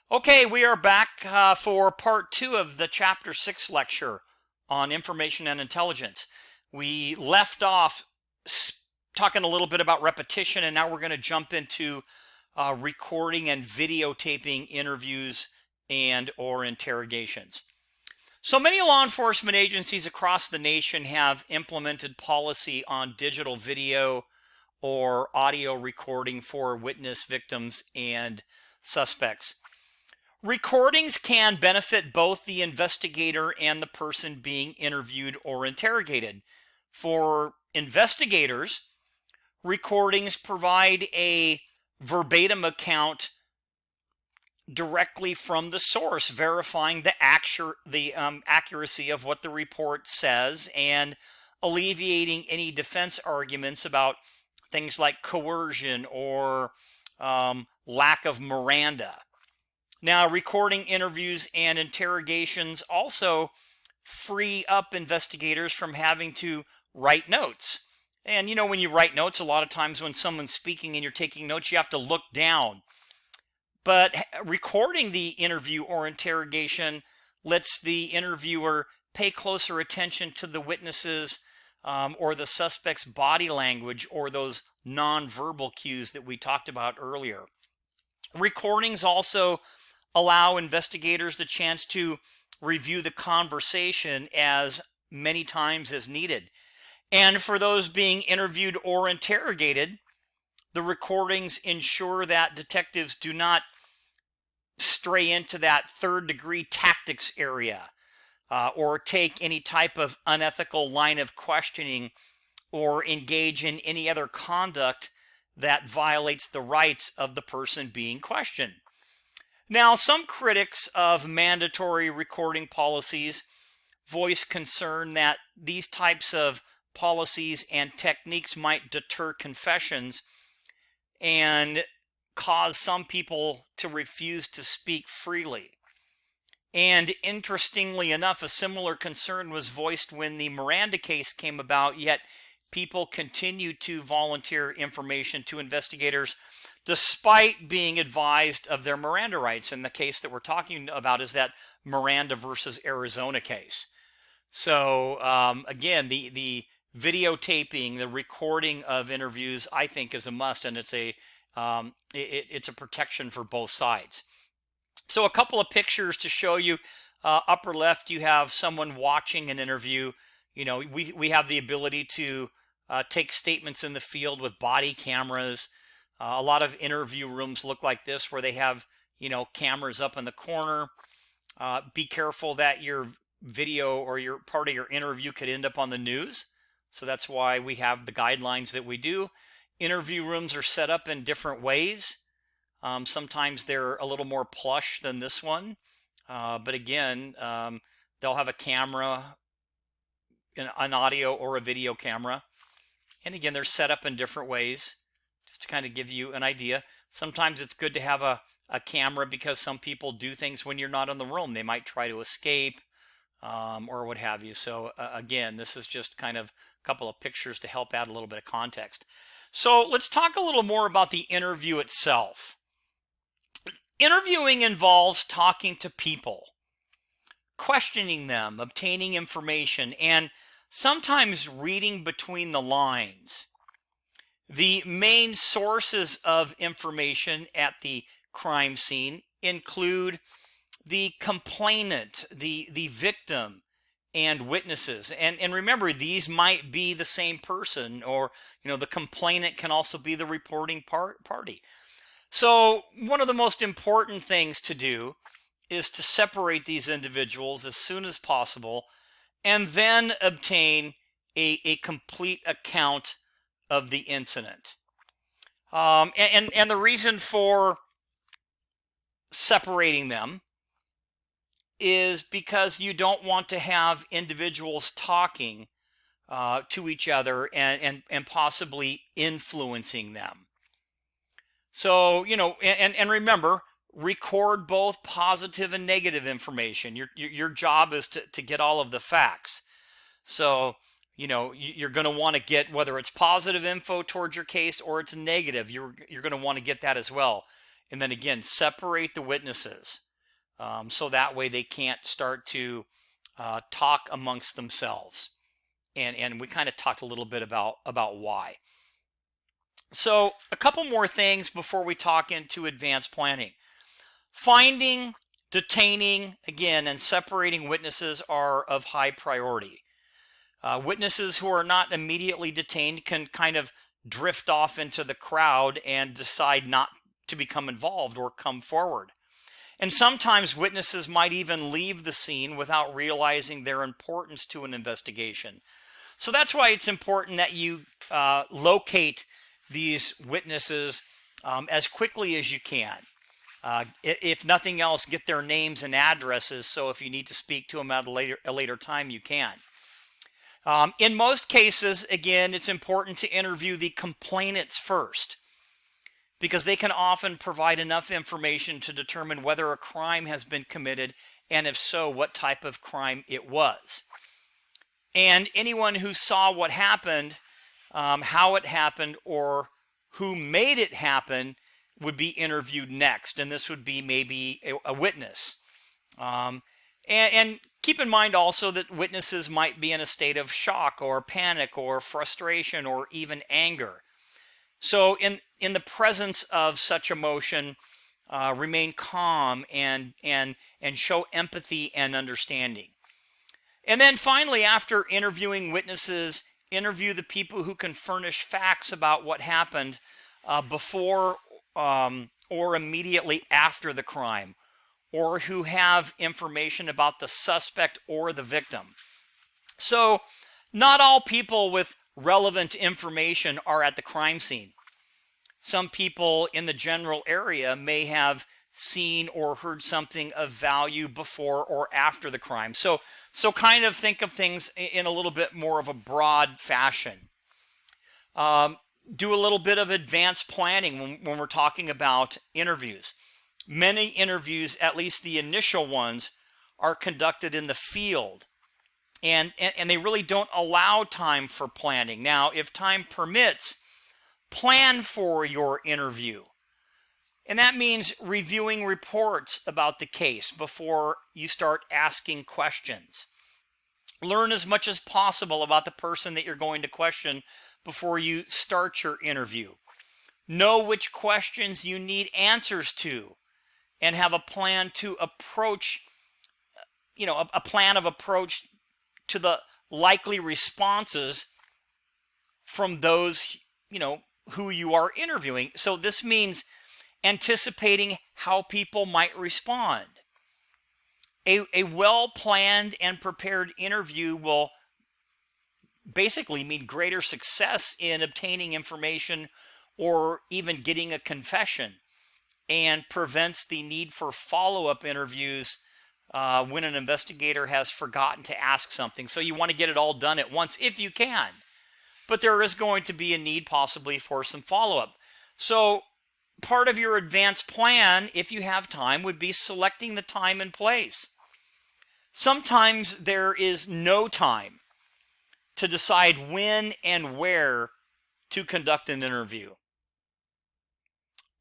Okay, we are back for part two of the chapter 6 lecture on information and intelligence. We left off talking a little bit about repetition, and now we're going to jump into recording and videotaping interviews and or interrogations. So many law enforcement agencies across the nation have implemented policy on digital video or audio recording for witness, victims, and suspects. Recordings can benefit both the investigator and the person being interviewed or interrogated. For investigators, recordings provide a verbatim account directly from the source, verifying the accuracy of what the report says and alleviating any defense arguments about things like coercion or lack of Miranda. Now, recording interviews and interrogations also free up investigators from having to write notes. And when you write notes, a lot of times when someone's speaking and you're taking notes, you have to look down. But recording the interview or interrogation lets the interviewer pay closer attention to the witnesses or the suspect's body language or those nonverbal cues that we talked about earlier. Recordings also allow investigators the chance to review the conversation as many times as needed. And for those being interviewed or interrogated, the recordings ensure that detectives do not stray into that third-degree tactics area or take any type of unethical line of questioning or engage in any other conduct that violates the rights of the person being questioned. Now, some critics of mandatory recording policies voice concern that these types of policies and techniques might deter confessions and cause some people to refuse to speak freely. And interestingly enough, a similar concern was voiced when the Miranda case came about, yet people continued to volunteer information to investigators despite being advised of their Miranda rights. And the case that we're talking about is that Miranda versus Arizona case. So again, the videotaping, the recording of interviews, I think is a must, and it's a protection for both sides. So a couple of pictures to show you. Upper left, you have someone watching an interview. We have the ability to take statements in the field with body cameras. A lot of interview rooms look like this, where they have cameras up in the corner. Be careful that your video or your part of your interview could end up on the news. So that's why we have the guidelines that we do. Interview rooms are set up in different ways. Sometimes they're a little more plush than this one. But again, they'll have a camera, an audio or a video camera. And again, they're set up in different ways, just to kind of give you an idea. Sometimes it's good to have a camera because some people do things when you're not in the room. They might try to escape or what have you. So again, this is just kind of a couple of pictures to help add a little bit of context. So let's talk a little more about the interview itself. Interviewing involves talking to people, questioning them, obtaining information, and sometimes reading between the lines. The main sources of information at the crime scene include the complainant, the victim, and witnesses. And remember, these might be the same person, or the complainant can also be the reporting party. So one of the most important things to do is to separate these individuals as soon as possible and then obtain a complete account of the incident. And the reason for separating them is because you don't want to have individuals talking to each other and possibly influencing them. So, and remember, record both positive and negative information. Your job is to get all of the facts. So, you're going to want to get, whether it's positive info towards your case or it's negative, you're going to want to get that as well. And then again, separate the witnesses so that way they can't start to talk amongst themselves. And we kind of talked a little bit about why. So a couple more things before we talk into advanced planning. Finding, detaining, again, and separating witnesses are of high priority. Witnesses who are not immediately detained can kind of drift off into the crowd and decide not to become involved or come forward. And sometimes witnesses might even leave the scene without realizing their importance to an investigation. So that's why it's important that you locate these witnesses as quickly as you can. If nothing else, get their names and addresses, so if you need to speak to them at a later time, you can. In most cases, again, it's important to interview the complainants first, because they can often provide enough information to determine whether a crime has been committed, and if so, what type of crime it was. And anyone who saw what happened, how it happened, or who made it happen would be interviewed next, and this would be maybe a witness. And keep in mind also that witnesses might be in a state of shock or panic or frustration or even anger. So in the presence of such emotion, remain calm and show empathy and understanding. And then finally, after interviewing witnesses, interview the people who can furnish facts about what happened before or immediately after the crime, or who have information about the suspect or the victim. So not all people with relevant information are at the crime scene. Some people in the general area may have seen or heard something of value before or after the crime. So kind of think of things in a little bit more of a broad fashion. Do a little bit of advanced planning when we're talking about interviews. Many interviews, at least the initial ones, are conducted in the field, and they really don't allow time for planning. Now, if time permits, plan for your interview. And that means reviewing reports about the case before you start asking questions. Learn as much as possible about the person that you're going to question before you start your interview. Know which questions you need answers to, and have a plan to approach, a plan of approach to the likely responses from those, who you are interviewing. So this means anticipating how people might respond. A well-planned and prepared interview will basically mean greater success in obtaining information or even getting a confession, and prevents the need for follow-up interviews when an investigator has forgotten to ask something. So you want to get it all done at once if you can. But there is going to be a need possibly for some follow-up. So part of your advanced plan, if you have time, would be selecting the time and place. Sometimes there is no time to decide when and where to conduct an interview.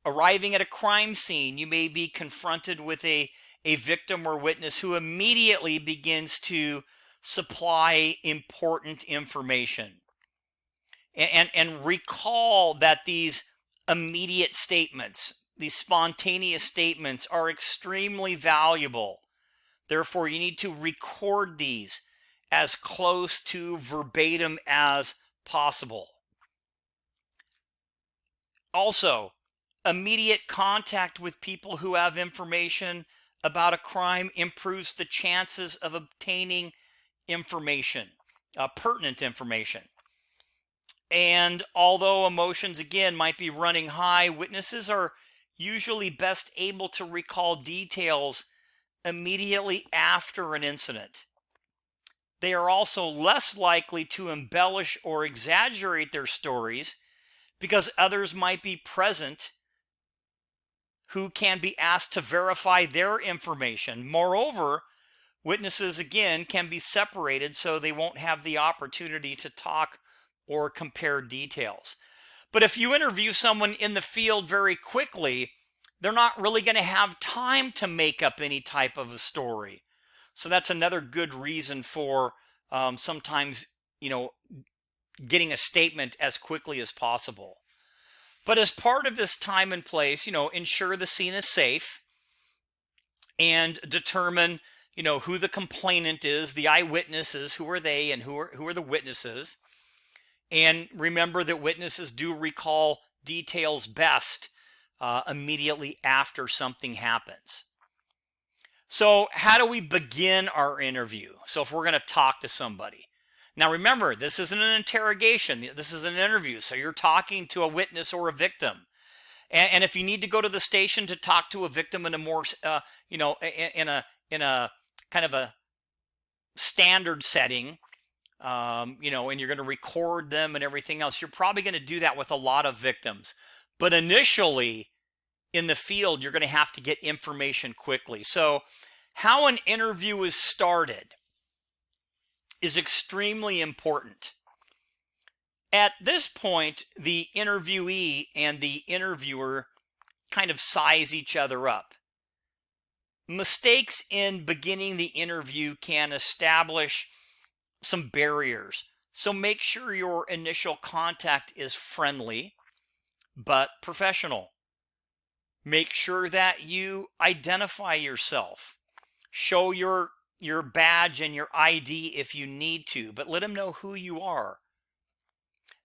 Arriving at a crime scene, you may be confronted with a victim or witness who immediately begins to supply important information. And recall that these immediate statements, these spontaneous statements, are extremely valuable. Therefore, you need to record these as close to verbatim as possible. Also, immediate contact with people who have information about a crime improves the chances of obtaining information, pertinent information. And although emotions, again, might be running high, witnesses are usually best able to recall details immediately after an incident. They are also less likely to embellish or exaggerate their stories because others might be present who can be asked to verify their information. Moreover, witnesses, again, can be separated so they won't have the opportunity to talk or compare details. But if you interview someone in the field very quickly, they're not really going to have time to make up any type of a story. So that's another good reason for sometimes, getting a statement as quickly as possible. But as part of this time and place, ensure the scene is safe and determine, who the complainant is, the eyewitnesses, who are they, and who are the witnesses. And remember that witnesses do recall details best immediately after something happens. So how do we begin our interview? So if we're going to talk to somebody. Now remember, this isn't an interrogation. This is an interview. So you're talking to a witness or a victim. And if you need to go to the station to talk to a victim in a more, in a kind of a standard setting, and you're going to record them and everything else, you're probably going to do that with a lot of victims. But initially, in the field, you're going to have to get information quickly. So how an interview is started is extremely important. At this point, the interviewee and the interviewer kind of size each other up. Mistakes in beginning the interview can establish some barriers. So make sure your initial contact is friendly but professional. Make sure that you identify yourself. Show your badge and your ID if you need to, but let them know who you are.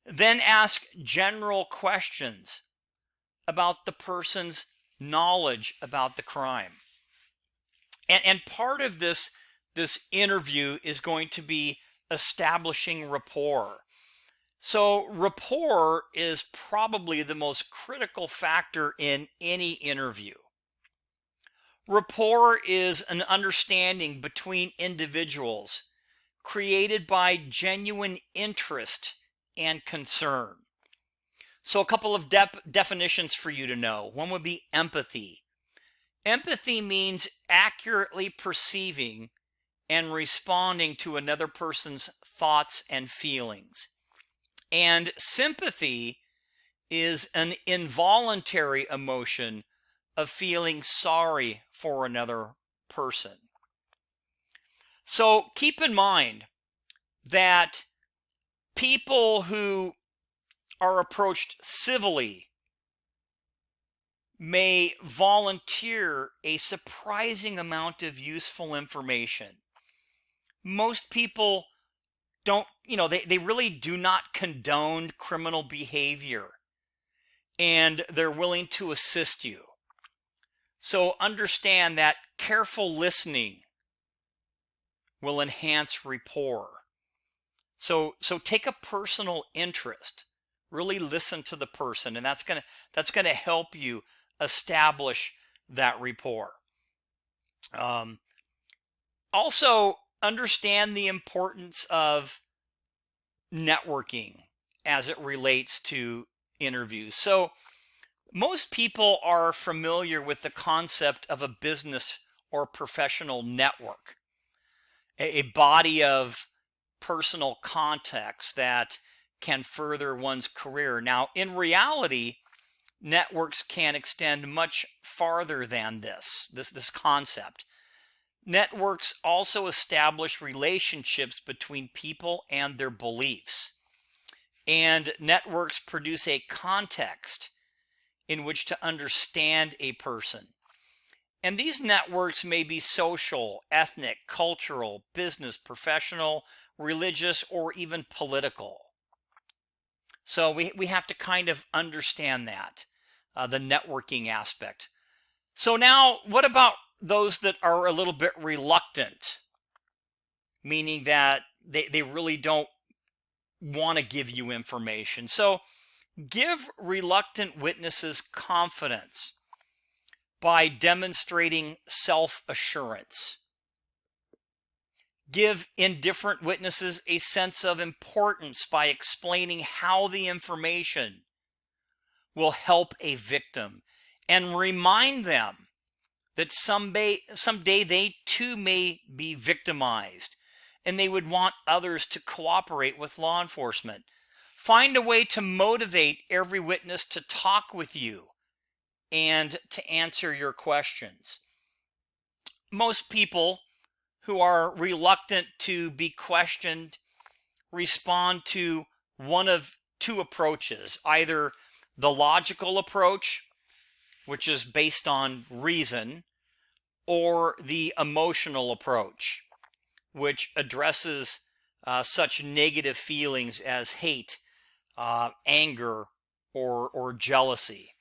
Then ask general questions about the person's knowledge about the crime. And part of this interview is going to be establishing rapport. So rapport is probably the most critical factor in any interview. Rapport is an understanding between individuals created by genuine interest and concern. So a couple of definitions for you to know. One would be empathy. Empathy means accurately perceiving and responding to another person's thoughts and feelings. And sympathy is an involuntary emotion of feeling sorry for another person. So keep in mind that people who are approached civilly may volunteer a surprising amount of useful information. Most people don't, they really do not condone criminal behavior, and they're willing to assist you. So understand that careful listening will enhance rapport. So take a personal interest. Really listen to the person, and that's gonna help you establish that rapport. Also, understand the importance of networking as it relates to interviews. So most people are familiar with the concept of a business or professional network, a body of personal contacts that can further one's career. Now, in reality, networks can extend much farther than this concept. Networks also establish relationships between people and their beliefs. And networks produce a context in which to understand a person. And these networks may be social, ethnic, cultural, business, professional, religious, or even political. So we have to kind of understand that, the networking aspect. So now, what about those that are a little bit reluctant, meaning that they really don't want to give you information? So give reluctant witnesses confidence by demonstrating self-assurance. Give indifferent witnesses a sense of importance by explaining how the information will help a victim, and remind them that someday they too may be victimized, and they would want others to cooperate with law enforcement. Find a way to motivate every witness to talk with you and to answer your questions. Most people who are reluctant to be questioned respond to one of two approaches, either the logical approach, which is based on reason, or the emotional approach, which addresses such negative feelings as hate, anger, or jealousy.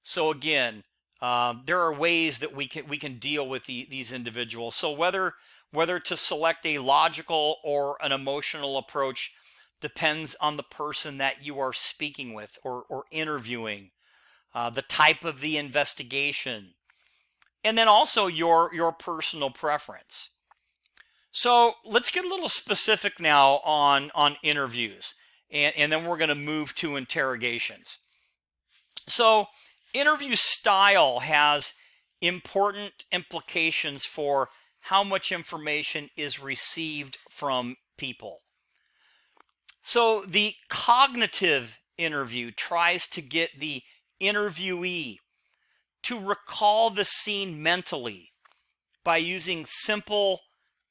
So again, there are ways that we can deal with these individuals. So whether to select a logical or an emotional approach depends on the person that you are speaking with or interviewing, the type of the investigation, and then also your personal preference. So let's get a little specific now on interviews, and then we're going to move to interrogations. So interview style has important implications for how much information is received from people. So the cognitive interview tries to get the interviewee to recall the scene mentally by using simple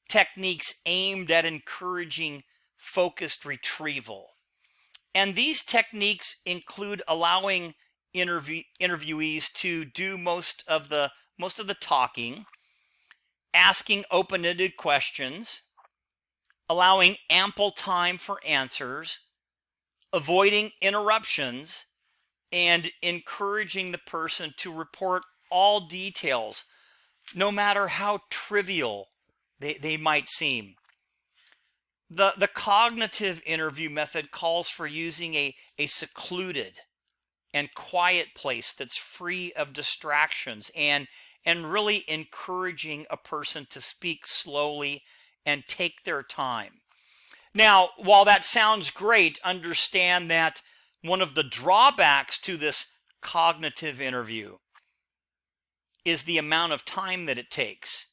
techniques aimed at encouraging focused retrieval. And these techniques include allowing interviewees to do most of the talking, asking open-ended questions, allowing ample time for answers, avoiding interruptions, and encouraging the person to report all details, no matter how trivial they might seem. The cognitive interview method calls for using a secluded and quiet place that's free of distractions, and really encouraging a person to speak slowly and take their time. Now, while that sounds great, understand that one of the drawbacks to this cognitive interview is the amount of time that it takes,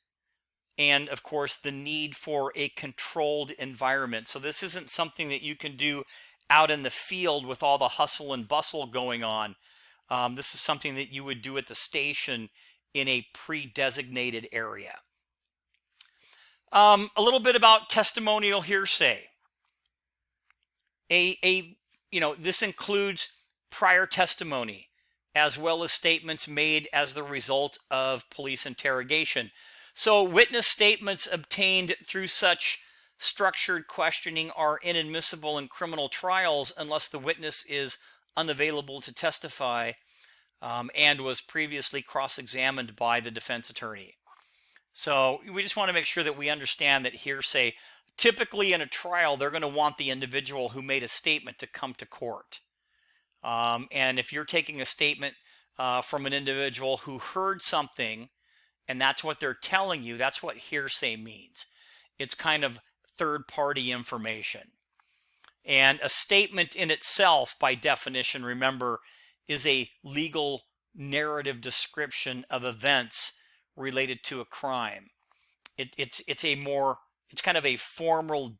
and of course the need for a controlled environment. So this isn't something that you can do out in the field with all the hustle and bustle going on. This is something that you would do at the station in a pre-designated area. A little bit about testimonial hearsay. This includes prior testimony as well as statements made as the result of police interrogation. So witness statements obtained through such structured questioning are inadmissible in criminal trials unless the witness is unavailable to testify and was previously cross-examined by the defense attorney. So we just want to make sure that we understand that hearsay, typically in a trial, they're going to want the individual who made a statement to come to court. And if you're taking a statement from an individual who heard something and that's what they're telling you, that's what hearsay means. It's kind of third-party information. And a statement in itself, by definition, remember, is a legal narrative description of events related to a crime. It's kind of a formal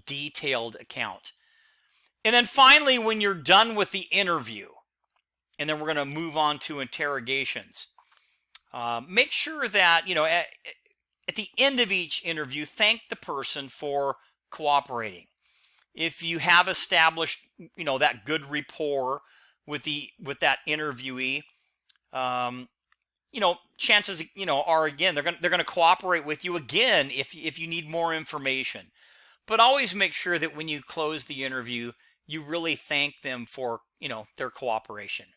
detailed account. And then finally, when you're done with the interview, and then we're going to move on to interrogations, make sure that, at the end of each interview, thank the person for cooperating. If you have established, that good rapport with that interviewee, chances, are, again, they're going to cooperate with you again if you need more information. But always make sure that when you close the interview, you really thank them for, their cooperation.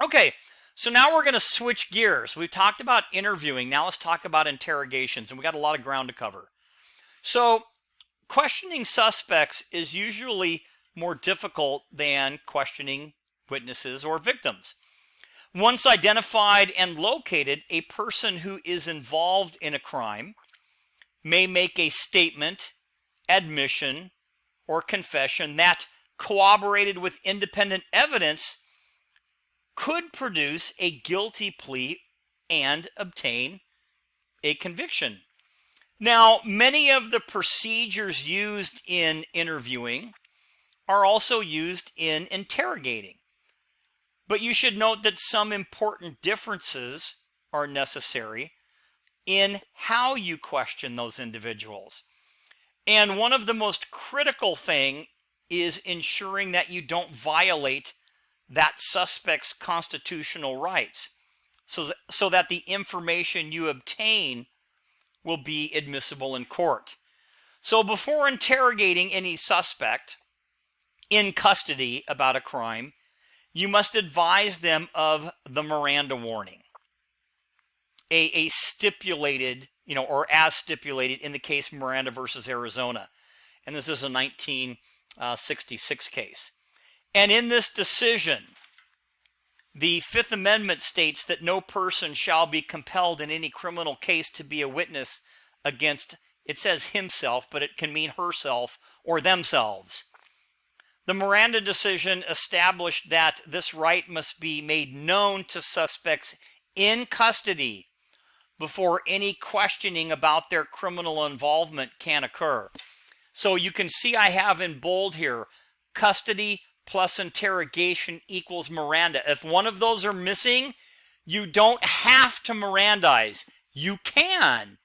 Okay, so now we're going to switch gears. We've talked about interviewing. Now let's talk about interrogations, and we got a lot of ground to cover. So questioning suspects is usually more difficult than questioning witnesses or victims. Once identified and located, a person who is involved in a crime may make a statement, admission, or confession that, corroborated with independent evidence, could produce a guilty plea and obtain a conviction. Now, many of the procedures used in interviewing are also used in interrogating. But you should note that some important differences are necessary in how you question those individuals. And one of the most critical thing is ensuring that you don't violate that suspect's constitutional rights, so that the information you obtain will be admissible in court. So before interrogating any suspect in custody about a crime, you must advise them of the Miranda warning, a stipulated, or as stipulated in the case Miranda versus Arizona. And this is a 1966 case. And in this decision, the Fifth Amendment states that no person shall be compelled in any criminal case to be a witness against, it says himself, but it can mean herself or themselves. The Miranda decision established that this right must be made known to suspects in custody before any questioning about their criminal involvement can occur. So you can see I have in bold here, custody plus interrogation equals Miranda. If one of those are missing, you don't have to Mirandize. You can,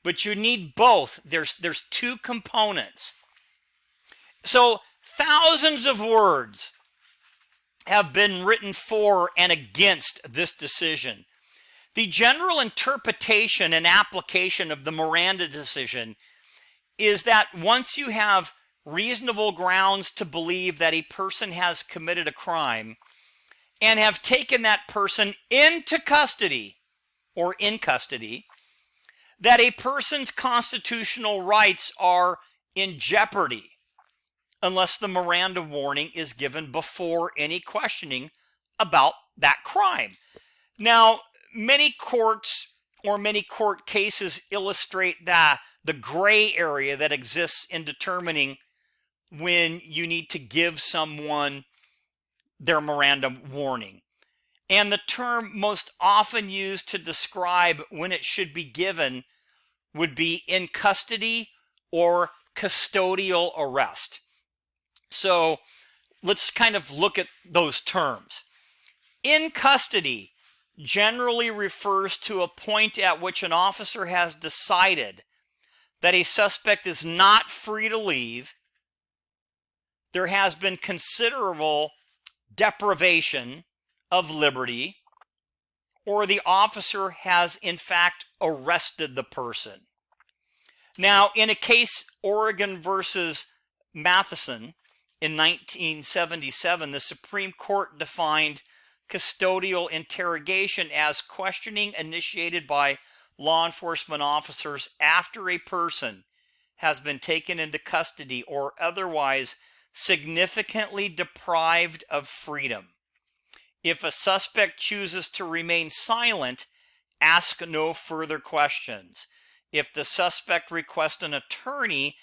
but you need both. There's two components. So thousands of words have been written for and against this decision. The general interpretation and application of the Miranda decision is that once you have reasonable grounds to believe that a person has committed a crime and have taken that person into custody or in custody, that a person's constitutional rights are in jeopardy unless the Miranda warning is given before any questioning about that crime. Now, many courts or many court cases illustrate the gray area that exists in determining when you need to give someone their Miranda warning. And the term most often used to describe when it should be given would be in custody or custodial arrest. So let's kind of look at those terms. In custody generally refers to a point at which an officer has decided that a suspect is not free to leave. There has been considerable deprivation of liberty, or the officer has in fact arrested the person. Now, in a case, Oregon versus Matheson in 1977, the Supreme Court defined custodial interrogation as questioning initiated by law enforcement officers after a person has been taken into custody or otherwise significantly deprived of freedom. If a suspect chooses to remain silent, ask no further questions. If the suspect requests an attorney,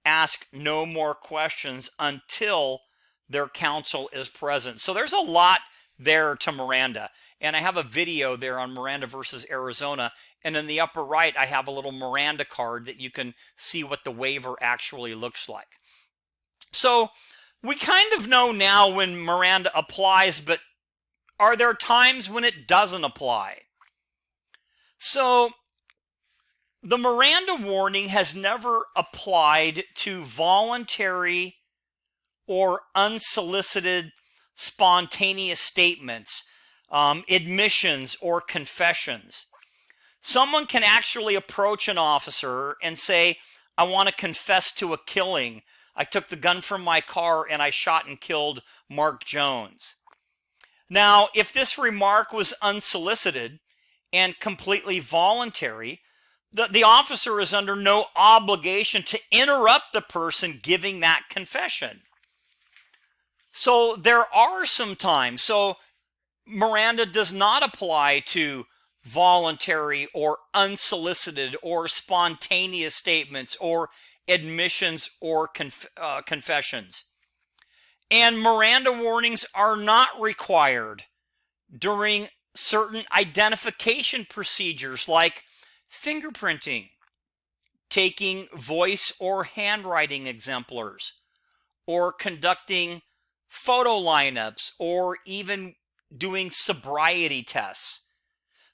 ask no more questions until their counsel is present. So there's a lot there to Miranda. And I have a video there on Miranda versus Arizona. And in the upper right, I have a little Miranda card that you can see what the waiver actually looks like. So we kind of know now when Miranda applies, but are there times when it doesn't apply? So the Miranda warning has never applied to voluntary or unsolicited spontaneous statements, admissions, or confessions. Someone can actually approach an officer and say, I want to confess to a killing. I took the gun from my car and I shot and killed Mark Jones. Now, if this remark was unsolicited and completely voluntary, the officer is under no obligation to interrupt the person giving that confession. So there are some times. So Miranda does not apply to voluntary or unsolicited or spontaneous statements or admissions or confessions. And Miranda warnings are not required during certain identification procedures like fingerprinting, taking voice or handwriting exemplars, or conducting photo lineups, or even doing sobriety tests.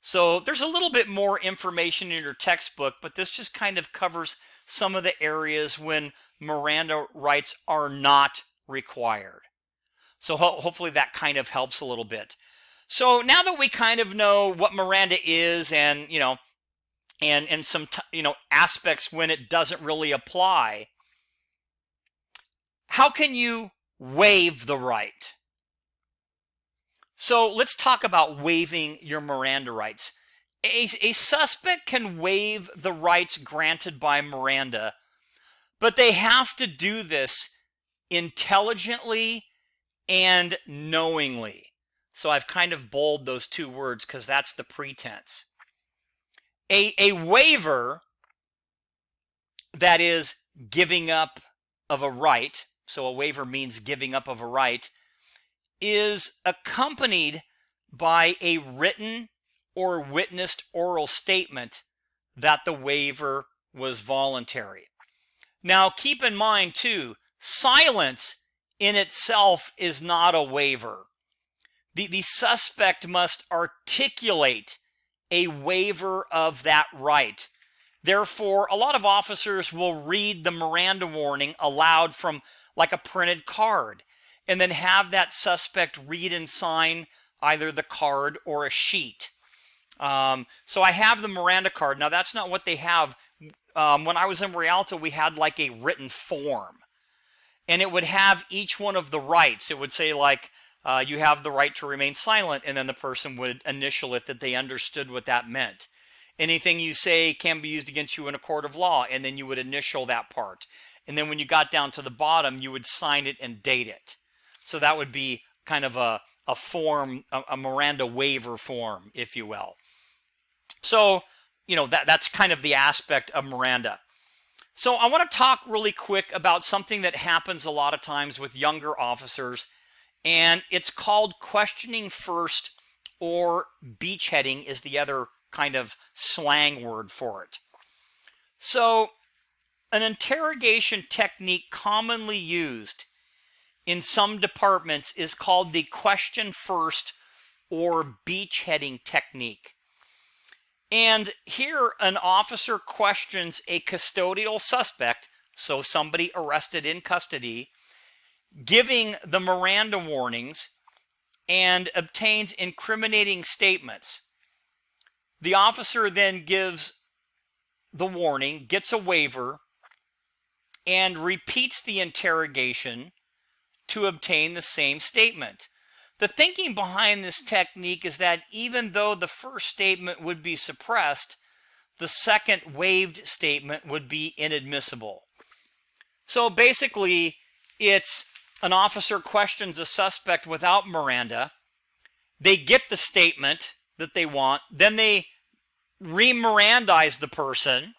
So there's a little bit more information in your textbook, but this just kind of covers some of the areas when Miranda rights are not required. So hopefully that kind of helps a little bit. So now that we kind of know what Miranda is and, and some, aspects when it doesn't really apply, how can you waive the right? So let's talk about waiving your Miranda rights. A suspect can waive the rights granted by Miranda, but they have to do this intelligently and knowingly. So I've kind of bolded those two words because that's the pretense. A waiver, that is giving up of a right, so a waiver means giving up of a right, is accompanied by a written or witnessed oral statement that the waiver was voluntary. Now, keep in mind, too, silence in itself is not a waiver. The suspect must articulate a waiver of that right. Therefore, a lot of officers will read the Miranda warning aloud from like a printed card, and then have that suspect read and sign either the card or a sheet. So I have the Miranda card. Now, that's not what they have. When I was in Rialto, we had like a written form, and it would have each one of the rights. It would say like, you have the right to remain silent, and then the person would initial it that they understood what that meant. Anything you say can be used against you in a court of law, and then you would initial that part. And then when you got down to the bottom, you would sign it and date it. So that would be kind of a form, a Miranda waiver form, if you will. So, that's kind of the aspect of Miranda. So I want to talk really quick about something that happens a lot of times with younger officers, and it's called questioning first, or beachheading is the other kind of slang word for it. So an interrogation technique commonly used in some departments is called the question first or beachheading technique. And here an officer questions a custodial suspect, so somebody arrested in custody, giving the Miranda warnings, and obtains incriminating statements. The officer then gives the warning, gets a waiver, and repeats the interrogation to obtain the same statement. The thinking behind this technique is that even though the first statement would be suppressed, the second waived statement would be inadmissible. So basically, it's an officer questions a suspect without Miranda. They get the statement that they want. Then they re-Mirandize the person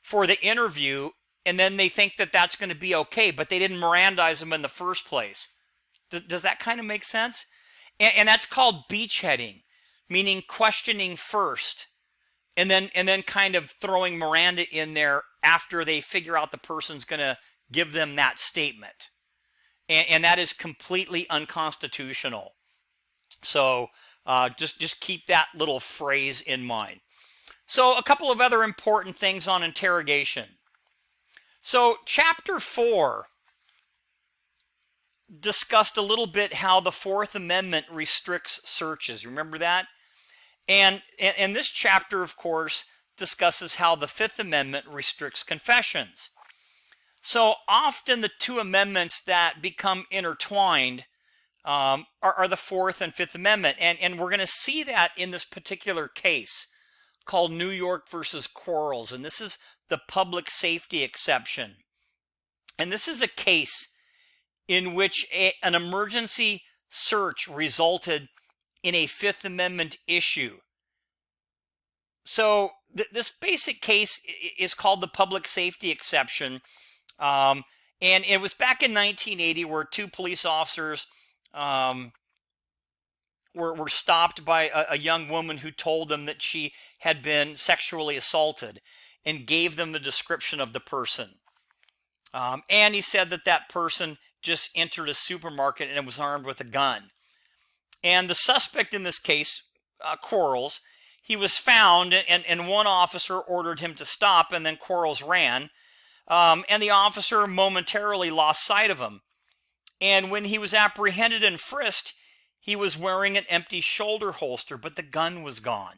for the interview, and then they think that that's going to be okay, but they didn't Mirandize them in the first place. Does that kind of make sense? And that's called beachheading, meaning questioning first, and then kind of throwing Miranda in there after they figure out the person's going to give them that statement. And that is completely unconstitutional. So just keep that little phrase in mind. So a couple of other important things on interrogation. So Chapter 4 discussed a little bit how the Fourth Amendment restricts searches. Remember that? And this chapter, of course, discusses how the Fifth Amendment restricts confessions. So often the two amendments that become intertwined are the Fourth and Fifth Amendment. And we're going to see that in this particular case called New York versus Quarles. And this is the public safety exception. And this is a case in which an emergency search resulted in a Fifth Amendment issue. So this basic case is called the public safety exception. And it was back in 1980 where two police officers were stopped by a young woman who told them that she had been sexually assaulted and gave them the description of the person. And he said that that person just entered a supermarket and was armed with a gun. And the suspect in this case, Quarles, he was found, and one officer ordered him to stop, and then Quarles ran. And the officer momentarily lost sight of him. And when he was apprehended and frisked, he was wearing an empty shoulder holster, but the gun was gone.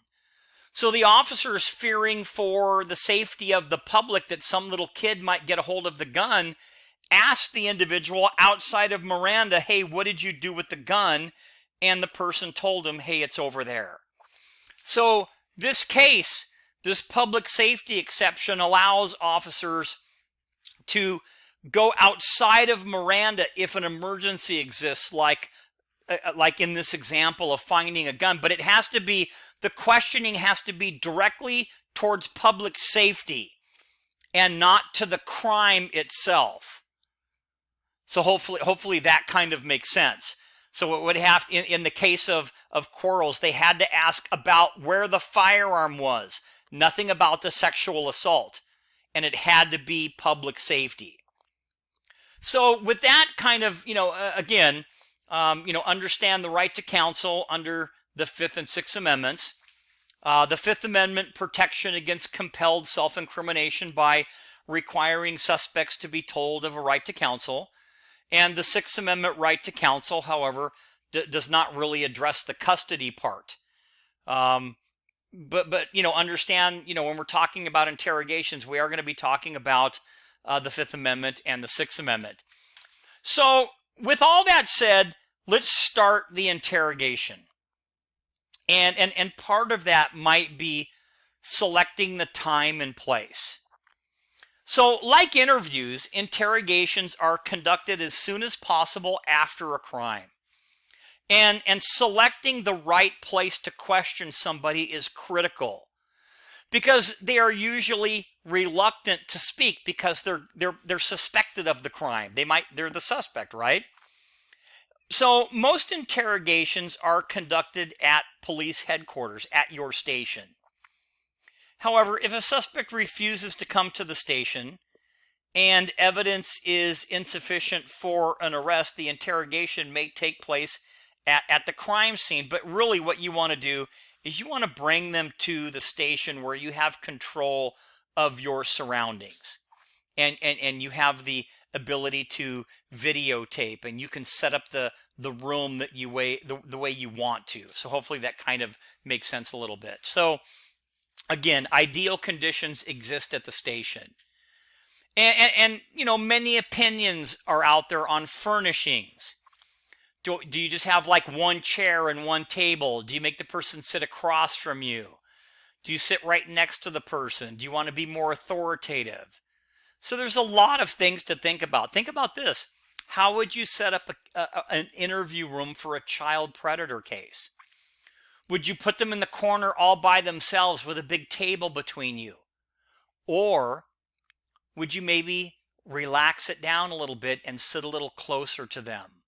So the officers, fearing for the safety of the public that some little kid might get a hold of the gun, asked the individual outside of Miranda, hey, what did you do with the gun? And the person told him, hey, it's over there. So this case, this public safety exception allows officers to go outside of Miranda if an emergency exists, like in this example of finding a gun. But it has to be, the questioning has to be directly towards public safety and not to the crime itself. So hopefully that kind of makes sense. So it would have, in the case of Quarles, they had to ask about where the firearm was, nothing about the sexual assault, and it had to be public safety. So with that kind of, again, understand the right to counsel under the Fifth and Sixth Amendments. The Fifth Amendment protection against compelled self-incrimination by requiring suspects to be told of a right to counsel. And the Sixth Amendment right to counsel, however, does not really address the custody part. But understand, when we're talking about interrogations, we are going to be talking about the Fifth Amendment and the Sixth Amendment. So with all that said, let's start the interrogation. And part of that might be selecting the time and place. So like interviews, interrogations are conducted as soon as possible after a crime. And selecting the right place to question somebody is critical, because they are usually reluctant to speak because they're suspected of the crime. They're the suspect, right? So most interrogations are conducted at police headquarters, at your station. However, if a suspect refuses to come to the station and evidence is insufficient for an arrest, the interrogation may take place at the crime scene. But really what you want to do is you want to bring them to the station where you have control of your surroundings. And you have the ability to videotape, and you can set up the room that the way you want to. So hopefully that kind of makes sense a little bit. So again, ideal conditions exist at the station. And many opinions are out there on furnishings. Do you just have like one chair and one table? Do you make the person sit across from you? Do you sit right next to the person? Do you want to be more authoritative? So there's a lot of things to think about. Think about this. How would you set up an interview room for a child predator case? Would you put them in the corner all by themselves with a big table between you? Or would you maybe relax it down a little bit and sit a little closer to them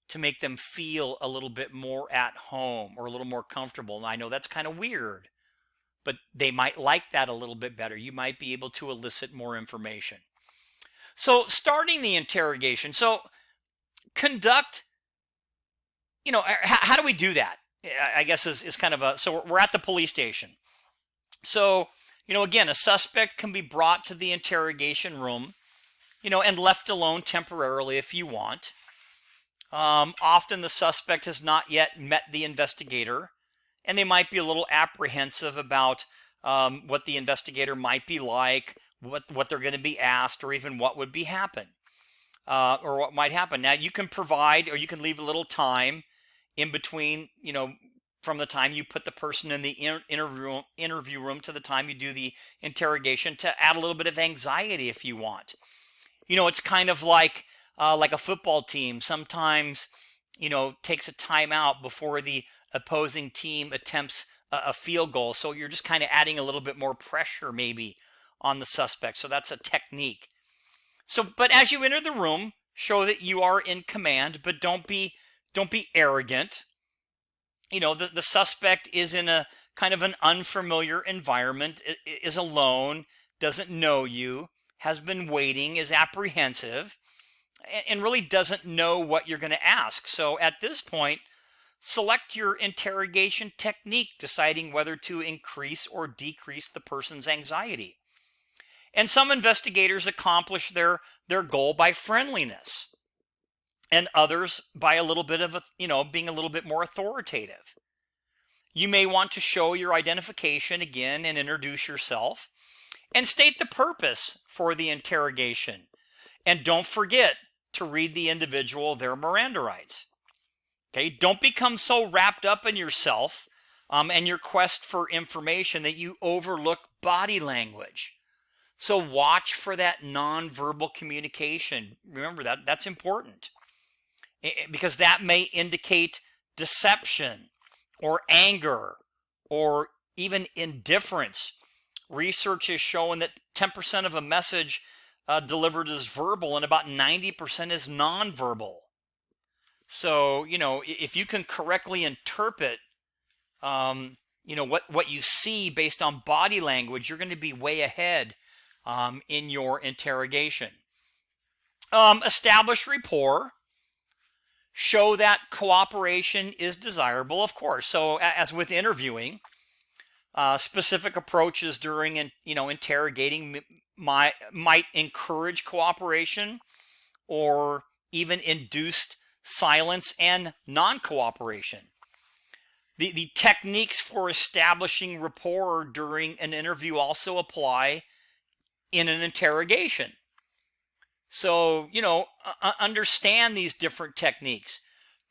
to make them feel a little bit more at home or a little more comfortable? And I know that's kind of weird, but they might like that a little bit better. You might be able to elicit more information. So starting the interrogation. So conduct, how do we do that? I guess is kind of so we're at the police station. So, again, a suspect can be brought to the interrogation room, and left alone temporarily if you want. Often the suspect has not yet met the investigator, and they might be a little apprehensive about what the investigator might be like, what they're going to be asked, or even what would be happen, or what might happen. Now, you can provide, or you can leave a little time in between, from the time you put the person in the interview room to the time you do the interrogation, to add a little bit of anxiety if you want. It's kind of like a football team sometimes, takes a timeout before the opposing team attempts a field goal. So you're just kind of adding a little bit more pressure maybe on the suspect. So that's a technique. So, but as you enter the room, show that you are in command, but don't be arrogant. The suspect is in a kind of an unfamiliar environment, is alone, doesn't know you, has been waiting, is apprehensive, and really doesn't know what you're going to ask. So at this point, select your interrogation technique, deciding whether to increase or decrease the person's anxiety. And some investigators accomplish their goal by friendliness, and others by a little bit of being a little bit more authoritative. You may want to show your identification again and introduce yourself and state the purpose for the interrogation. And don't forget to read the individual their Miranda rights. Okay, don't become so wrapped up in yourself and your quest for information that you overlook body language. So watch for that nonverbal communication. Remember that's important, because that may indicate deception or anger or even indifference. Research has shown that 10% of a message delivered is verbal and about 90% is nonverbal. So, if you can correctly interpret, what you see based on body language, you're going to be way ahead in your interrogation. Establish rapport. Show that cooperation is desirable, of course. So, as with interviewing, specific approaches during interrogating might encourage cooperation or even induced silence and non-cooperation. The techniques for establishing rapport during an interview also apply in an interrogation. So, understand these different techniques.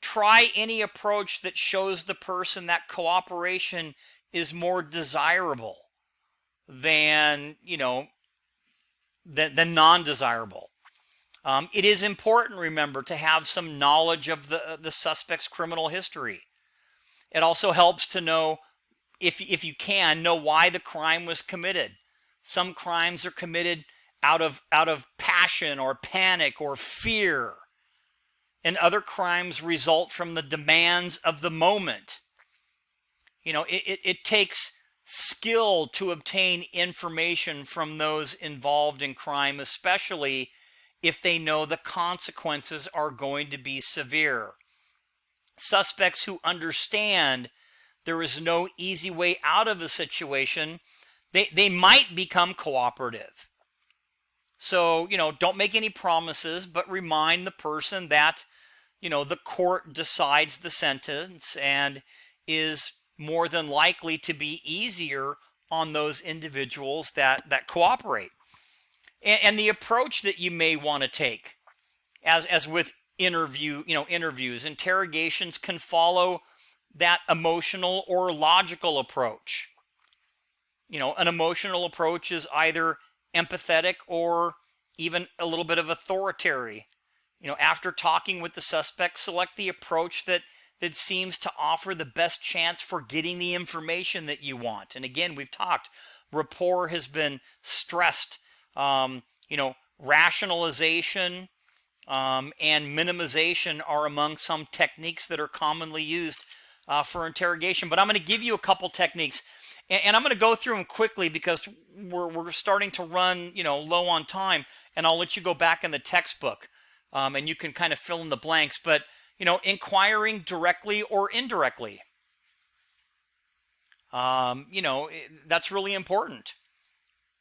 Try any approach that shows the person that cooperation is more desirable than non-desirable. It is important, remember, to have some knowledge of the suspect's criminal history. It also helps to know, if you can, know why the crime was committed. Some crimes are committed out of passion or panic or fear, and other crimes result from the demands of the moment. It takes skill to obtain information from those involved in crime, especially if they know the consequences are going to be severe. Suspects who understand there is no easy way out of a situation, they might become cooperative. So, don't make any promises, but remind the person that, the court decides the sentence and is more than likely to be easier on those individuals that cooperate. And the approach that you may want to take, as with interviews, interrogations can follow that emotional or logical approach. An emotional approach is either empathetic or even a little bit of authoritarian. After talking with the suspect, select the approach that seems to offer the best chance for getting the information that you want. And again, we've talked, rapport has been stressed. Rationalization and minimization are among some techniques that are commonly used for interrogation. But I'm going to give you a couple techniques, and I'm going to go through them quickly because we're starting to run low on time, and I'll let you go back in the textbook and you can kind of fill in the blanks. But inquiring directly or indirectly, that's really important.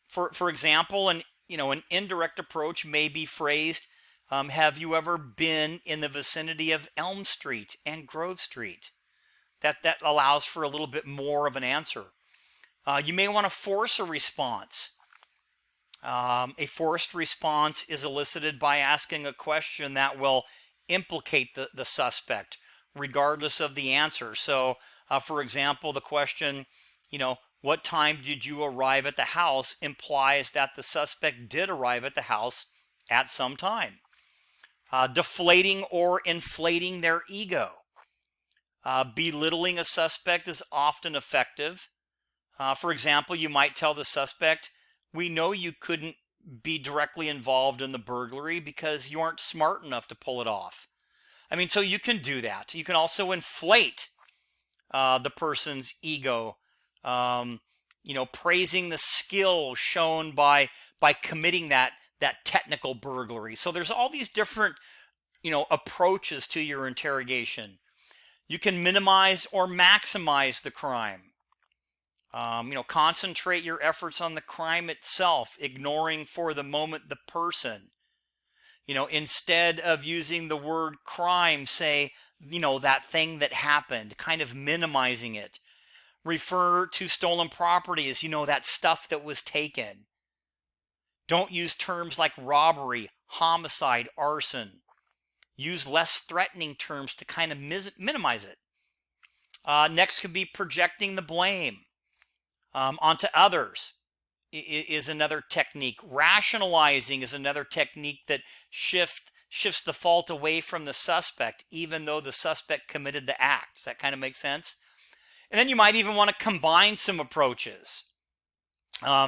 For example, an indirect approach may be phrased, have you ever been in the vicinity of Elm Street and Grove Street? That allows for a little bit more of an answer. You may want to force a response. A forced response is elicited by asking a question that will implicate the suspect, regardless of the answer. So, for example, the question, what time did you arrive at the house, implies that the suspect did arrive at the house at some time. Deflating or inflating their ego. Belittling a suspect is often effective. For example, you might tell the suspect, we know you couldn't be directly involved in the burglary because you aren't smart enough to pull it off. So you can do that. You can also inflate the person's ego, praising the skill shown by committing that technical burglary. So there's all these different, approaches to your interrogation. You can minimize or maximize the crime. Concentrate your efforts on the crime itself, ignoring for the moment the person. Instead of using the word crime, say, that thing that happened, kind of minimizing it. Refer to stolen property as, that stuff that was taken. Don't use terms like robbery, homicide, arson. Use less threatening terms to kind of minimize it. Next could be projecting the blame onto others is another technique. Rationalizing is another technique that shifts the fault away from the suspect, even though the suspect committed the act. Does that kind of make sense? And then you might even want to combine some approaches.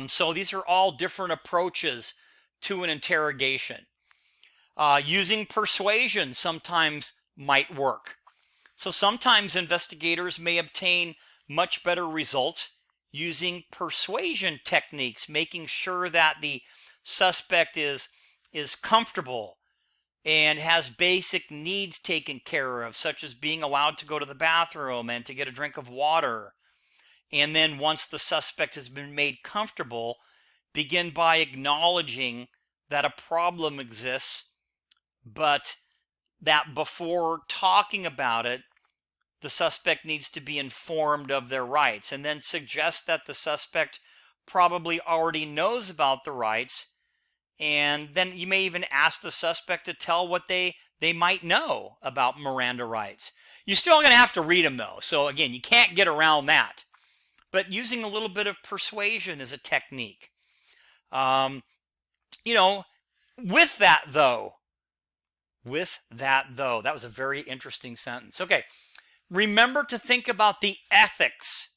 So these are all different approaches to an interrogation. Using persuasion sometimes might work. So sometimes investigators may obtain much better results using persuasion techniques, making sure that the suspect is comfortable and has basic needs taken care of, such as being allowed to go to the bathroom and to get a drink of water. And then once the suspect has been made comfortable, begin by acknowledging that a problem exists, but that before talking about it, the suspect needs to be informed of their rights, and then suggest that the suspect probably already knows about the rights. And then you may even ask the suspect to tell what they might know about Miranda rights. You're still going to have to read them, though. So again, you can't get around that. But using a little bit of persuasion is a technique. With that though, that was a very interesting sentence. Okay, remember to think about the ethics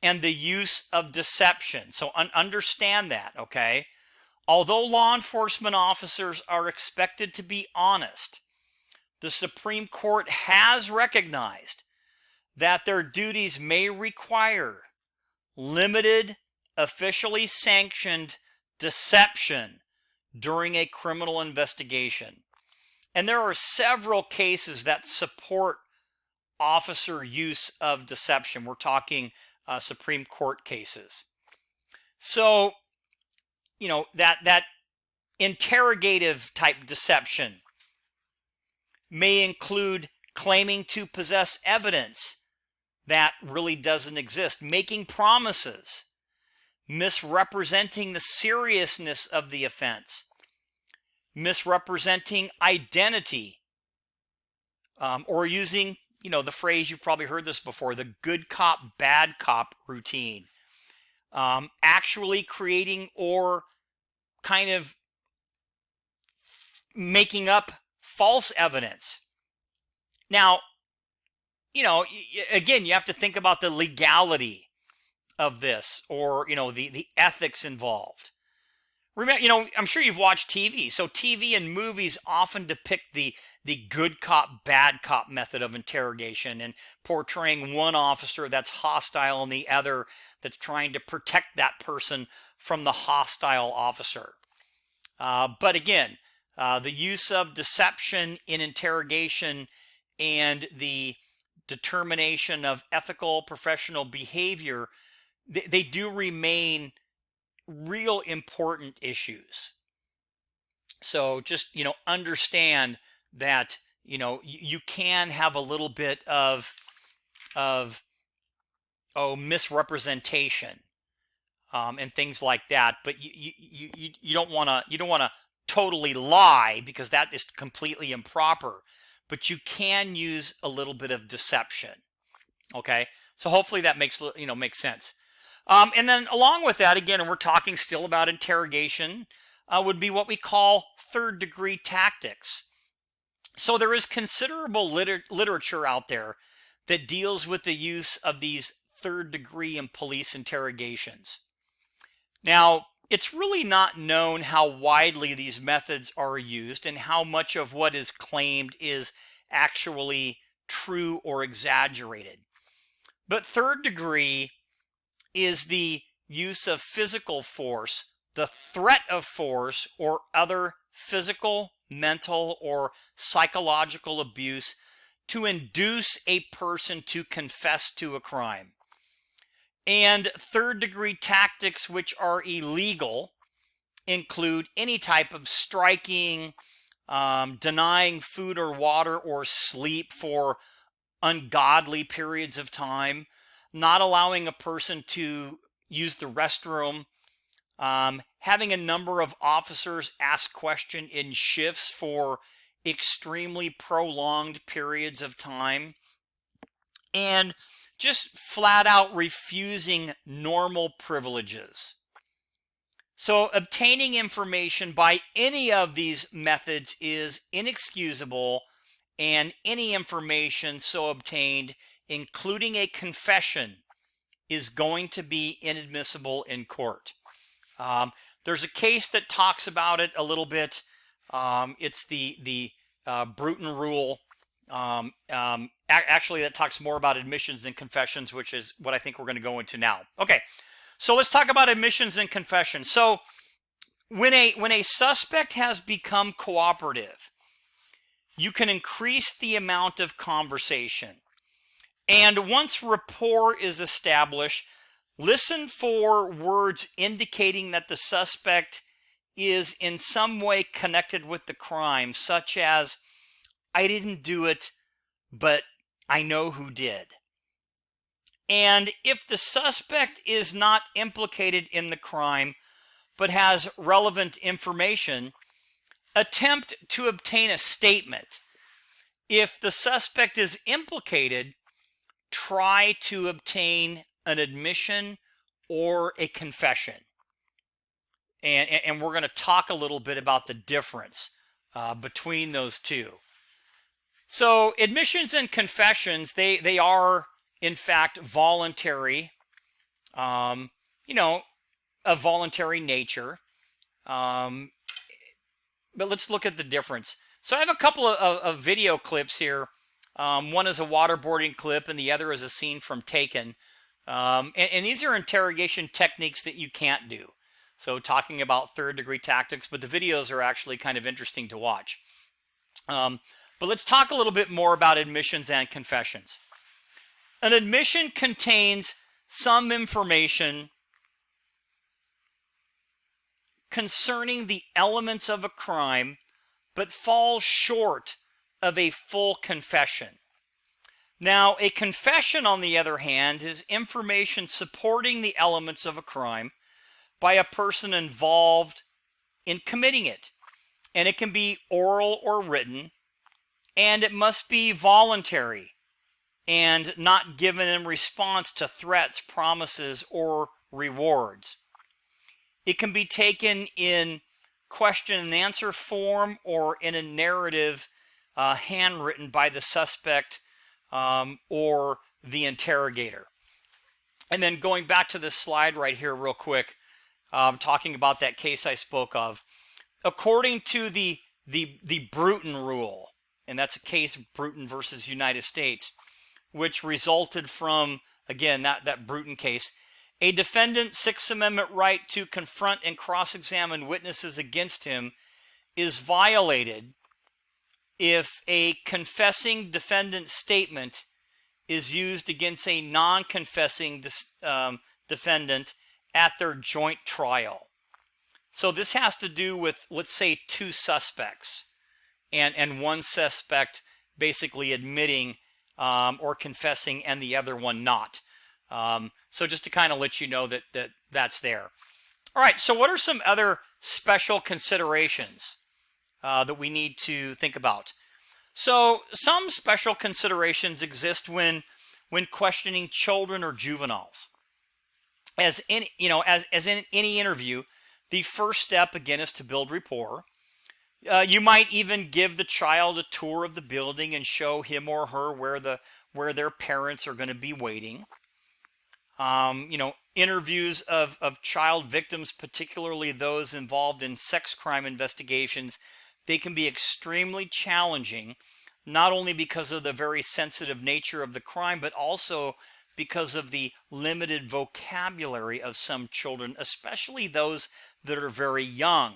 and the use of deception. So understand that, okay? Although law enforcement officers are expected to be honest, the Supreme Court has recognized that their duties may require limited, officially sanctioned deception during a criminal investigation. And there are several cases that support officer use of deception. We're talking Supreme Court cases. So, that interrogative type deception may include claiming to possess evidence that really doesn't exist, making promises, misrepresenting the seriousness of the offense, misrepresenting identity, or using, the phrase, you've probably heard this before, the good cop, bad cop routine. Actually creating or kind of making up false evidence. Now, again, you have to think about the legality of this, or, the ethics involved. Remember, I'm sure you've watched TV. So TV and movies often depict the good cop, bad cop method of interrogation, and portraying one officer that's hostile and the other that's trying to protect that person from the hostile officer. But again, the use of deception in interrogation and the determination of ethical professional behavior, they do remain real important issues. So just, understand that, you can have a little bit of misrepresentation and things like that, but you don't want to totally lie, because that is completely improper. But you can use a little bit of deception. Okay, so hopefully that makes sense. And then along with that, again, and we're talking still about interrogation, would be what we call third-degree tactics. So there is considerable literature out there that deals with the use of these third-degree in police interrogations. Now, it's really not known how widely these methods are used and how much of what is claimed is actually true or exaggerated. But third degree is the use of physical force, the threat of force, or other physical, mental, or psychological abuse to induce a person to confess to a crime. And third-degree tactics which are illegal include any type of striking, denying food or water or sleep for ungodly periods of time, not allowing a person to use the restroom, having a number of officers ask questions in shifts for extremely prolonged periods of time, and just flat out refusing normal privileges. So obtaining information by any of these methods is inexcusable, and any information so obtained, including a confession, is going to be inadmissible in court. There's a case that talks about it a little bit. It's the Bruton rule. Actually, that talks more about admissions and confessions, which is what I think we're going to go into now. Okay, so let's talk about admissions and confessions. So when a suspect has become cooperative, you can increase the amount of conversation. And once rapport is established, listen for words indicating that the suspect is in some way connected with the crime, such as, "I didn't do it, but I know who did." And if the suspect is not implicated in the crime, but has relevant information, attempt to obtain a statement. If the suspect is implicated, try to obtain an admission or a confession. And we're going to talk a little bit about the difference between those two. So admissions and confessions, they are in fact voluntary, of voluntary nature. But let's look at the difference. So I have a couple of video clips here. One is a waterboarding clip and the other is a scene from Taken. And these are interrogation techniques that you can't do. So talking about third-degree tactics, but the videos are actually kind of interesting to watch. But let's talk a little bit more about admissions and confessions. An admission contains some information concerning the elements of a crime, but falls short of a full confession. Now, a confession, on the other hand, is information supporting the elements of a crime by a person involved in committing it. And it can be oral or written, and it must be voluntary and not given in response to threats, promises, or rewards. It can be taken in question and answer form or in a narrative handwritten by the suspect or the interrogator. And then going back to this slide right here real quick, talking about that case I spoke of. According to the Bruton rule, and that's a case Bruton versus United States, which resulted from, again, that Bruton case, a defendant's Sixth Amendment right to confront and cross-examine witnesses against him is violated if a confessing defendant's statement is used against a non-confessing defendant at their joint trial. So this has to do with, let's say, two suspects, and one suspect basically admitting or confessing and the other one not. So just to kind of let you know that's there. All right, so what are some other special considerations that we need to think about? So some special considerations exist when questioning children or juveniles. As in any interview, the first step, again, is to build rapport. You might even give the child a tour of the building and show him or her where their parents are going to be waiting. Interviews of child victims, particularly those involved in sex crime investigations, they can be extremely challenging, not only because of the very sensitive nature of the crime, but also because of the limited vocabulary of some children, especially those that are very young.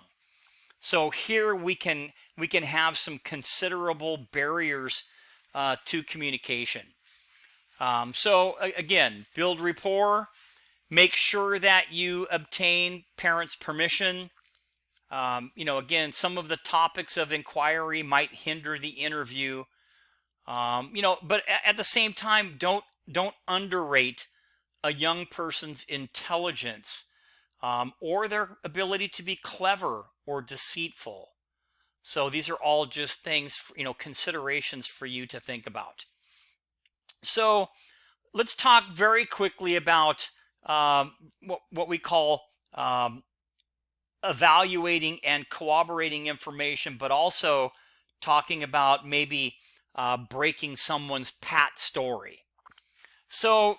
So here we can have some considerable barriers to communication. So again, build rapport. Make sure that you obtain parents' permission. Again, some of the topics of inquiry might hinder the interview. But at the same time, don't underrate a young person's intelligence or their ability to be clever or deceitful. So these are all just things, considerations for you to think about. So let's talk very quickly about what we call evaluating and corroborating information, but also talking about maybe breaking someone's pat story. So,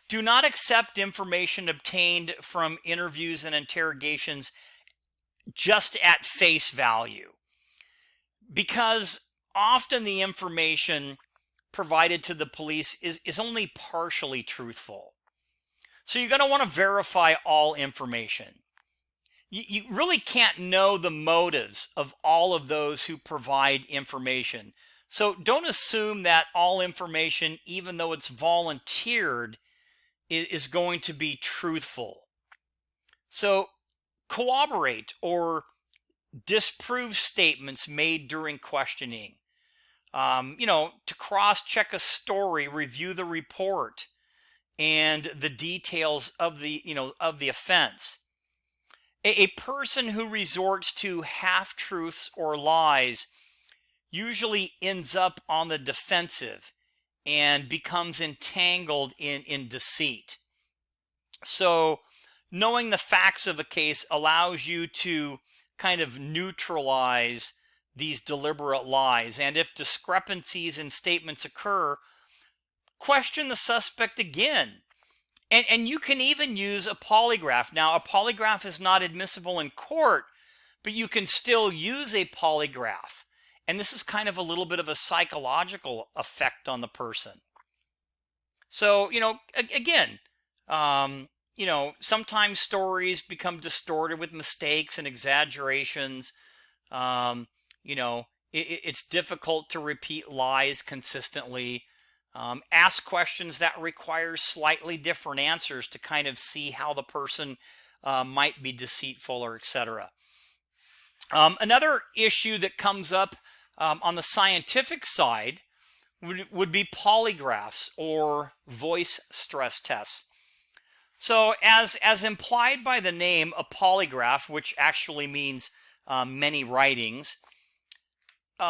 do not accept information obtained from interviews and interrogations just at face value, because often the information provided to the police is only partially truthful. So you're going to want to verify all information. You really can't know the motives of all of those who provide information. So don't assume that all information, even though it's volunteered, is going to be truthful. So corroborate or disprove statements made during questioning. To cross-check a story, review the report and the details of the offense. A person who resorts to half-truths or lies usually ends up on the defensive and becomes entangled in deceit. So knowing the facts of a case allows you to kind of neutralize these deliberate lies. And if discrepancies in statements occur, question the suspect again. And you can even use a polygraph. Now, a polygraph is not admissible in court, but you can still use a polygraph. And this is kind of a little bit of a psychological effect on the person. So, again, sometimes stories become distorted with mistakes and exaggerations. It's difficult to repeat lies consistently. Ask questions that require slightly different answers to kind of see how the person might be deceitful or etc. Another issue that comes up on the scientific side would be polygraphs or voice stress tests. So as implied by the name, a polygraph, which actually means many writings,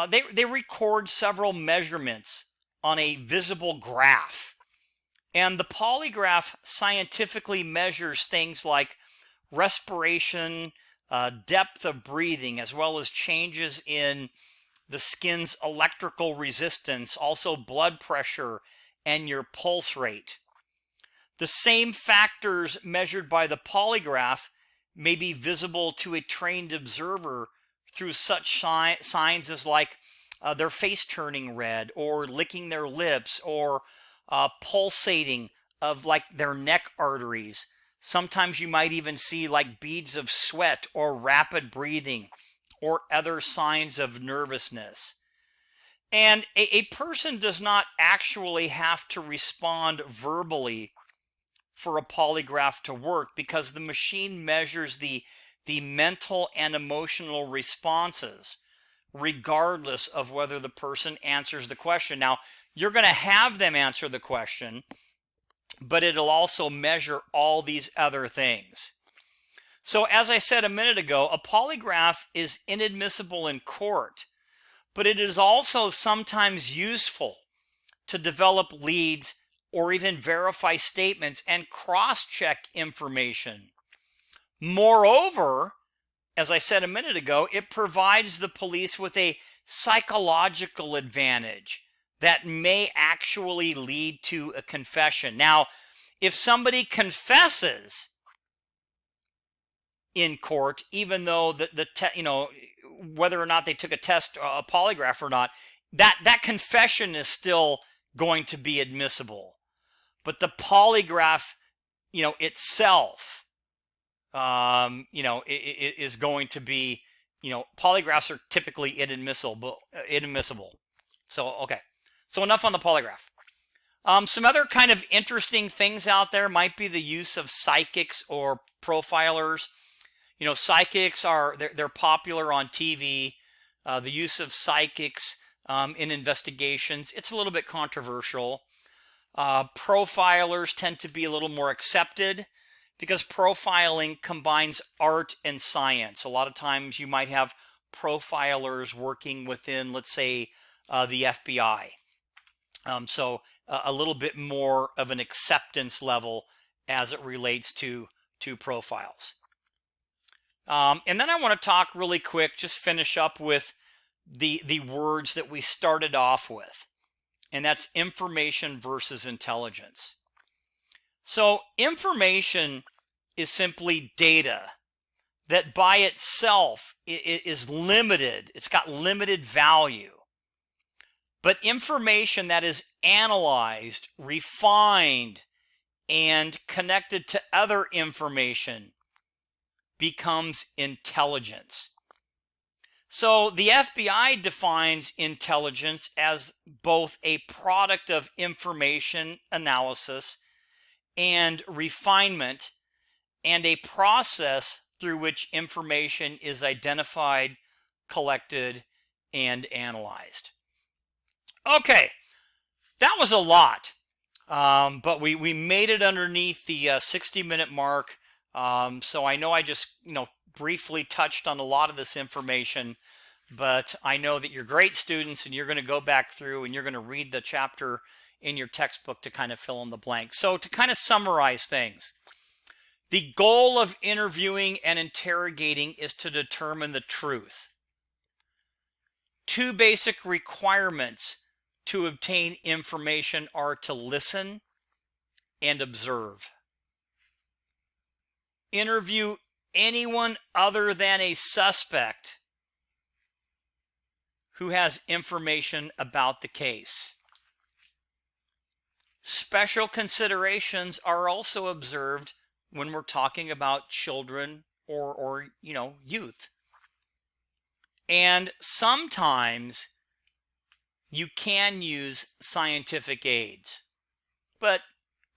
they record several measurements on a visible graph. And the polygraph scientifically measures things like respiration, depth of breathing, as well as changes in the skin's electrical resistance, also blood pressure and your pulse rate. The same factors measured by the polygraph may be visible to a trained observer through such signs as like their face turning red, or licking their lips, or pulsating of like their neck arteries. Sometimes you might even see like beads of sweat or rapid breathing or other signs of nervousness. And a person does not actually have to respond verbally for a polygraph to work, because the machine measures the mental and emotional responses regardless of whether the person answers the question. Now, you're going to have them answer the question, but it'll also measure all these other things. So as I said a minute ago, a polygraph is inadmissible in court, but it is also sometimes useful to develop leads or even verify statements and cross-check information. Moreover, as I said a minute ago, it provides the police with a psychological advantage that may actually lead to a confession. Now, if somebody confesses in court, even though whether or not they took a test, a polygraph or not, that confession is still going to be admissible. But the polygraph, itself, is going to be, polygraphs are typically inadmissible. So, okay. So enough on the polygraph. Some other kind of interesting things out there might be the use of psychics or profilers. You know, psychics they're popular on TV. The use of psychics in investigations, it's a little bit controversial. Profilers tend to be a little more accepted because profiling combines art and science. A lot of times you might have profilers working within, let's say, the FBI. So a little bit more of an acceptance level as it relates to profiles. And then I want to talk really quick, just finish up with the words that we started off with, and that's information versus intelligence. So information is simply data that by itself is limited. It's got limited value. But information that is analyzed, refined, and connected to other information becomes intelligence. So the FBI defines intelligence as both a product of information analysis and refinement, and a process through which information is identified, collected, and analyzed. Okay, that was a lot, but we made it underneath the 60-minute mark. So I know I just briefly touched on a lot of this information, but I know that you're great students and you're going to go back through and you're going to read the chapter in your textbook to kind of fill in the blanks. So to kind of summarize things, the goal of interviewing and interrogating is to determine the truth. Two basic requirements to obtain information are to listen and observe. Interview anyone other than a suspect who has information about the case. Special considerations are also observed when we're talking about children or youth. And sometimes you can use scientific aids, but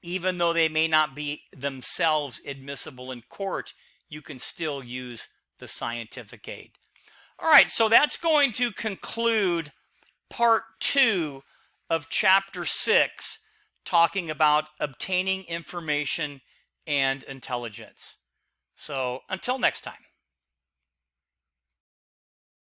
even though they may not be themselves admissible in court, you can still use the scientific aid. All right, so that's going to conclude part 2 of chapter 6, talking about obtaining information and intelligence. So until next time.